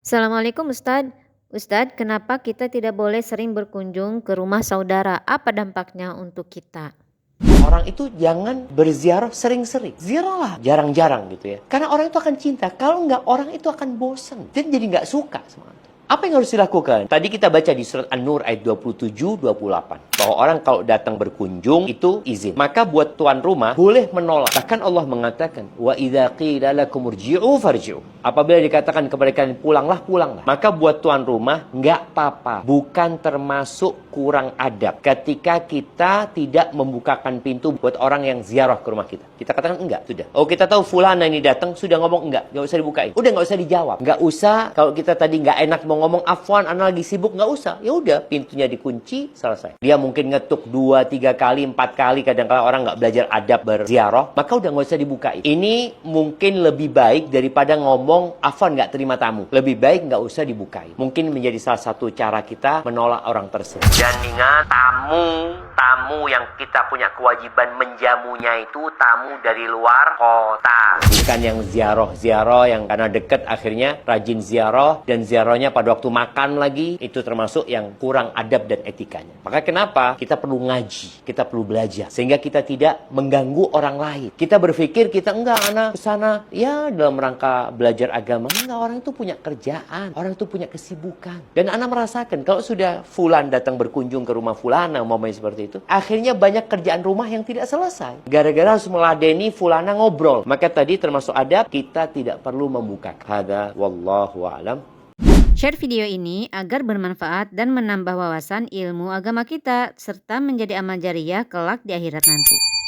Assalamualaikum Ustadz. Ustadz, kenapa kita tidak boleh sering berkunjung ke rumah saudara? Apa dampaknya untuk kita? Orang itu jangan berziarah sering-sering. Ziarahlah jarang-jarang gitu ya. Karena orang itu akan cinta. Kalau nggak, orang itu akan bosan. Dia jadi nggak suka sama antum. Apa yang harus dilakukan? Tadi kita baca di surat An-Nur ayat 27-28. Bahwa orang kalau datang berkunjung itu izin. Maka buat tuan rumah boleh menolak. Bahkan Allah mengatakan, wa idza qila lakum irji'u farji'u. Apabila dikatakan kepada kalian pulanglah, pulanglah. Maka buat tuan rumah nggak apa-apa. Bukan termasuk kurang adab ketika kita tidak membukakan pintu buat orang yang ziarah ke rumah kita. Kita katakan enggak, sudah. Oh, kita tahu fulana ini datang, sudah ngomong enggak usah dibukain. Udah nggak usah dijawab. Nggak usah, kalau kita tadi nggak enak mau ngomong afwan, ana lagi sibuk, nggak usah. Ya udah, pintunya dikunci, selesai. Dia mungkin ngetuk 2, 3 kali, 4 kali, kadang-kadang orang nggak belajar adab berziarah, maka udah nggak usah dibukain. Ini mungkin lebih baik daripada ngomong afwan nggak terima tamu. Lebih baik nggak usah dibukain. Mungkin menjadi salah satu cara kita menolak orang tersebut. Dan ingat, tamu yang kita punya kewajiban menjamunya itu tamu dari luar kota. Bukan yang ziarah yang karena deket akhirnya rajin ziarah, dan ziarahnya pada waktu makan lagi, itu termasuk yang kurang adab dan etikanya. Maka kenapa? Kita perlu ngaji, kita perlu belajar. Sehingga kita tidak mengganggu orang lain. Kita berpikir kita enggak, anak kesana ya dalam rangka belajar agama. Enggak, orang itu punya kerjaan, orang itu punya kesibukan. Dan anak merasakan kalau sudah fulan datang berkunjung ke rumah fulana, umpamanya seperti itu, akhirnya banyak kerjaan rumah yang tidak selesai. Gara-gara harus meladeni fulana ngobrol. Maka tadi termasuk adab, kita tidak perlu membuka. Hada wallahu a'lam. Share video ini agar bermanfaat dan menambah wawasan ilmu agama kita serta menjadi amal jariah kelak di akhirat nanti.